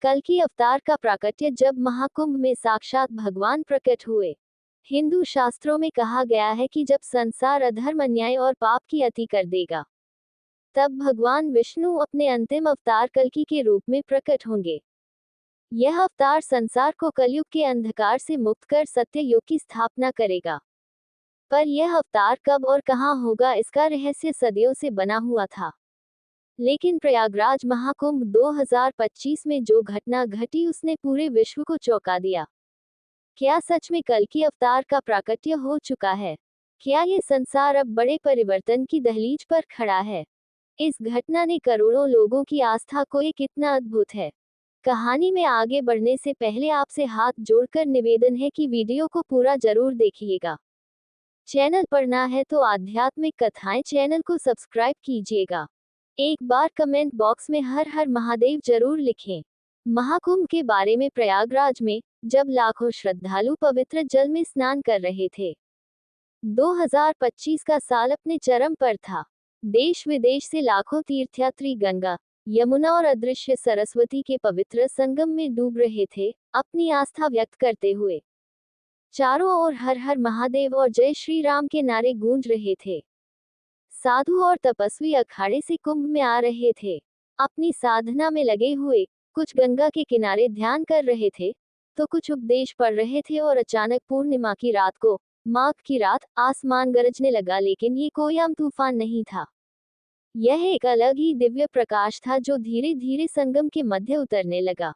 कल्कि अवतार का प्राकट्य जब महाकुंभ में साक्षात भगवान प्रकट हुए। हिंदू शास्त्रों में कहा गया है कि जब संसार अधर्म, अन्याय और पाप की अति कर देगा, तब भगवान विष्णु अपने अंतिम अवतार कल्कि के रूप में प्रकट होंगे। यह अवतार संसार को कलयुग के अंधकार से मुक्त कर सत्य युग की स्थापना करेगा। पर यह अवतार कब और कहां होगा, इसका रहस्य सदियों से बना हुआ था। लेकिन प्रयागराज महाकुंभ 2025 में जो घटना घटी उसने पूरे विश्व को चौंका दिया। क्या सच में कल्कि अवतार का प्राकट्य हो चुका है? क्या ये संसार अब बड़े परिवर्तन की दहलीज पर खड़ा है? इस घटना ने करोड़ों लोगों की आस्था को ये कितना अद्भुत है। कहानी में आगे बढ़ने से पहले आपसे हाथ जोड़कर निवेदन है कि वीडियो को पूरा जरूर देखिएगा। चैनल पर नया है तो आध्यात्मिक कथाएं चैनल को सब्सक्राइब कीजिएगा। एक बार कमेंट बॉक्स में हर हर महादेव जरूर लिखें। महाकुंभ के बारे में प्रयागराज में जब लाखों श्रद्धालु पवित्र जल में स्नान कर रहे थे, 2025 का साल अपने चरम पर था। देश विदेश से लाखों तीर्थयात्री गंगा, यमुना और अदृश्य सरस्वती के पवित्र संगम में डूब रहे थे, अपनी आस्था व्यक्त करते हुए। चारों ओर हर हर महादेव और जय श्री राम के नारे गूंज रहे थे। साधु और तपस्वी अखाड़े से कुंभ में आ रहे थे, अपनी साधना में लगे हुए। कुछ गंगा के किनारे ध्यान कर रहे थे, तो कुछ उपदेश पढ़ रहे थे। और अचानक पूर्णिमा की रात को, माघ की रात, आसमान गरजने लगा। लेकिन ये कोई आम तूफान नहीं था। यह एक अलग ही दिव्य प्रकाश था जो धीरे धीरे संगम के मध्य उतरने लगा।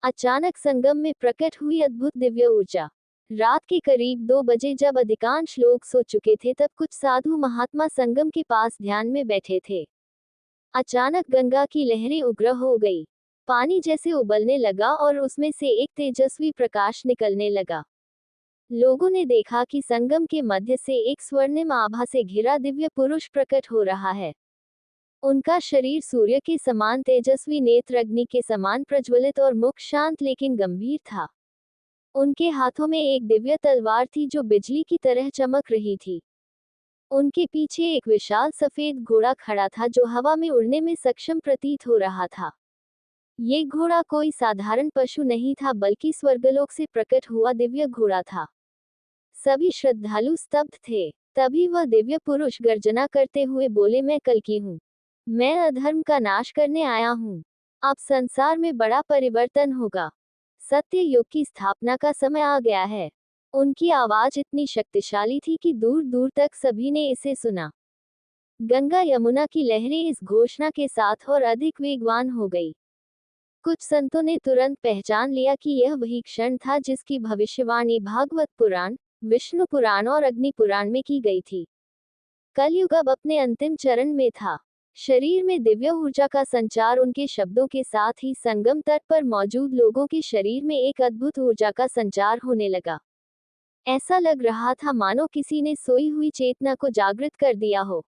अचानक संगम में प्रकट हुई अद्भुत दिव्य ऊर्जा। रात के करीब 2 बजे जब अधिकांश लोग सो चुके थे, तब कुछ साधु महात्मा संगम के पास ध्यान में बैठे थे। अचानक गंगा की लहरें उग्र हो गई। पानी जैसे उबलने लगा और उसमें से एक तेजस्वी प्रकाश निकलने लगा। लोगों ने देखा कि संगम के मध्य से एक स्वर्णिम आभा से घिरा दिव्य पुरुष प्रकट हो रहा है। उनका शरीर सूर्य के समान तेजस्वी, नेत्र अग्नि के समान प्रज्वलित और मुख शांत लेकिन गंभीर था। उनके हाथों में एक दिव्य तलवार थी जो बिजली की तरह चमक रही थी। उनके पीछे एक विशाल सफेद घोड़ा खड़ा था जो हवा में उड़ने में सक्षम प्रतीत हो रहा था। ये घोड़ा कोई साधारण पशु नहीं था, बल्कि स्वर्गलोक से प्रकट हुआ दिव्य घोड़ा था। सभी श्रद्धालु स्तब्ध थे। तभी वह दिव्य पुरुष गर्जना करते हुए बोले, मैं कल्कि हूँ। मैं अधर्म का नाश करने आया हूँ। अब संसार में बड़ा परिवर्तन होगा। सत्य युग की स्थापना का समय आ गया है। उनकी आवाज इतनी शक्तिशाली थी कि दूर दूर तक सभी ने इसे सुना। गंगा यमुना की लहरें इस घोषणा के साथ और अधिक वेगवान हो गई। कुछ संतों ने तुरंत पहचान लिया कि यह वही क्षण था जिसकी भविष्यवाणी भागवत पुराण, विष्णु पुराण और अग्नि पुराण में की गई थी। कलयुग अब अपने अंतिम चरण में था। शरीर में दिव्य ऊर्जा का संचार। उनके शब्दों के साथ ही संगम तट पर मौजूद लोगों के शरीर में एक अद्भुत ऊर्जा का संचार होने लगा। ऐसा लग रहा था मानो किसी ने सोई हुई चेतना को जागृत कर दिया हो।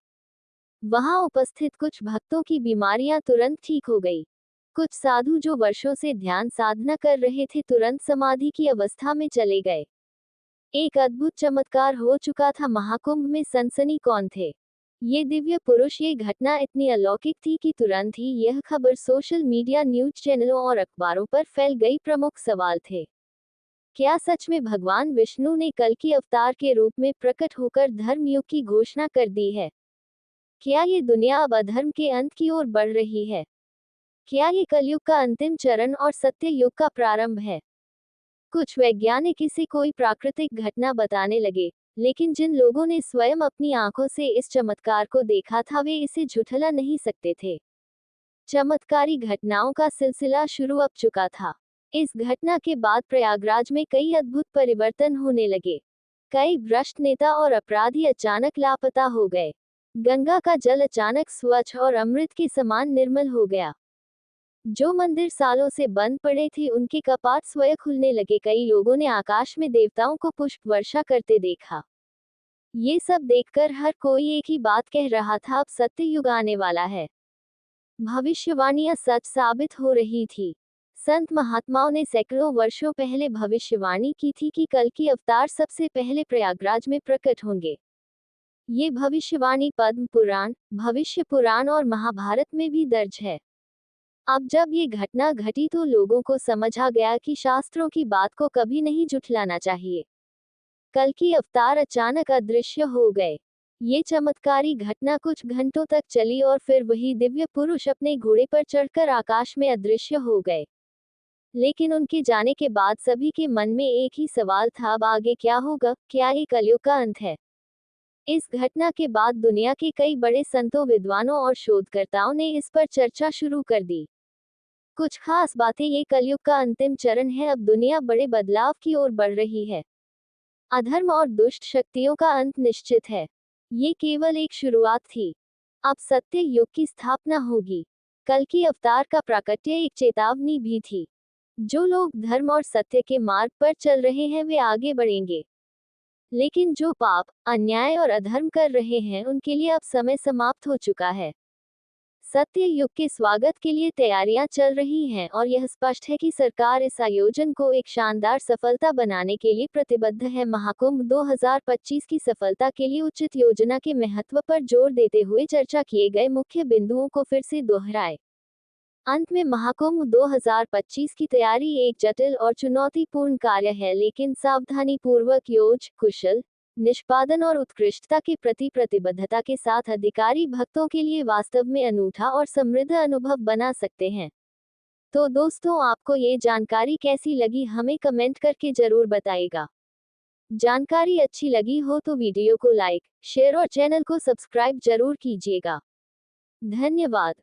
वहां उपस्थित कुछ भक्तों की बीमारियां तुरंत ठीक हो गई। कुछ साधु जो वर्षों से ध्यान साधना कर रहे थे, तुरंत समाधि की अवस्था में चले गए। एक अद्भुत चमत्कार हो चुका था। महाकुंभ में सनसनी कौन थे? ये दिव्य पुरुष। ये घटना इतनी अलौकिक थी कि तुरंत ही यह खबर सोशल मीडिया, न्यूज चैनलों और अखबारों पर फैल गई। प्रमुख सवाल थे, क्या सच में भगवान विष्णु ने कल्कि अवतार के रूप में प्रकट होकर धर्मयुग की घोषणा कर दी है? क्या ये दुनिया अब अधर्म के अंत की ओर बढ़ रही है? क्या ये कलयुग का अंतिम चरण और सत्य युग का प्रारंभ है? कुछ वैज्ञानिक इसे कोई प्राकृतिक घटना बताने लगे, लेकिन जिन लोगों ने स्वयं अपनी आंखों से इस चमत्कार को देखा था, वे इसे झुठला नहीं सकते थे। चमत्कारी घटनाओं का सिलसिला शुरू अब चुका था। इस घटना के बाद प्रयागराज में कई अद्भुत परिवर्तन होने लगे। कई भ्रष्ट नेता और अपराधी अचानक लापता हो गए। गंगा का जल अचानक स्वच्छ और अमृत के समान निर्मल हो गया। जो मंदिर सालों से बंद पड़े थे, उनके कपाट स्वयं खुलने लगे। कई लोगों ने आकाश में देवताओं को पुष्प वर्षा करते देखा। ये सब देखकर हर कोई एक ही बात कह रहा था, अब सत्य युग आने वाला है। भविष्यवाणियां सच साबित हो रही थी। संत महात्माओं ने सैकड़ों वर्षों पहले भविष्यवाणी की थी कि कल्कि अवतार सबसे पहले प्रयागराज में प्रकट होंगे। ये भविष्यवाणी पद्म पुराण, भविष्य पुराण और महाभारत में भी दर्ज है। अब जब ये घटना घटी तो लोगों को समझ आ गया कि शास्त्रों की बात को कभी नहीं झुठलाना चाहिए। कल्कि अवतार अचानक अदृश्य हो गए। ये चमत्कारी घटना कुछ घंटों तक चली और फिर वही दिव्य पुरुष अपने घोड़े पर चढ़कर आकाश में अदृश्य हो गए। लेकिन उनके जाने के बाद सभी के मन में एक ही सवाल था, अब आगे क्या होगा, क्या ये कलयुग का अंत है? इस घटना के बाद दुनिया के कई बड़े संतों, विद्वानों और शोधकर्ताओं ने इस पर चर्चा शुरू कर दी। कुछ खास बातें, ये कलयुग का अंतिम चरण है, अब दुनिया बड़े बदलाव की ओर बढ़ रही है। अधर्म और दुष्ट शक्तियों का अंत निश्चित है। ये केवल एक शुरुआत थी। अब सत्य युग की स्थापना होगी। कल की अवतार का प्राकट्य एक चेतावनी भी थी। जो लोग धर्म और सत्य के मार्ग पर चल रहे हैं वे आगे बढ़ेंगे, लेकिन जो पाप, अन्याय और अधर्म कर रहे हैं उनके लिए अब समय समाप्त हो चुका है। सत्य युग के स्वागत के लिए तैयारियां चल रही हैं और यह स्पष्ट है कि सरकार इस आयोजन को एक शानदार सफलता बनाने के लिए प्रतिबद्ध है। महाकुंभ 2025 की सफलता के लिए उचित योजना के महत्व पर जोर देते हुए चर्चा किए गए मुख्य बिंदुओं को फिर से दोहराए। अंत में महाकुंभ 2025 की तैयारी एक जटिल और चुनौतीपूर्ण कार्य है, लेकिन सावधानीपूर्वक योज, कुशल निष्पादन और उत्कृष्टता के प्रति प्रतिबद्धता के साथ अधिकारी भक्तों के लिए वास्तव में अनूठा और समृद्ध अनुभव बना सकते हैं। तो दोस्तों, आपको ये जानकारी कैसी लगी हमें कमेंट करके जरूर बताइएगा। जानकारी अच्छी लगी हो तो वीडियो को लाइक, शेयर और चैनल को सब्सक्राइब जरूर कीजिएगा। धन्यवाद।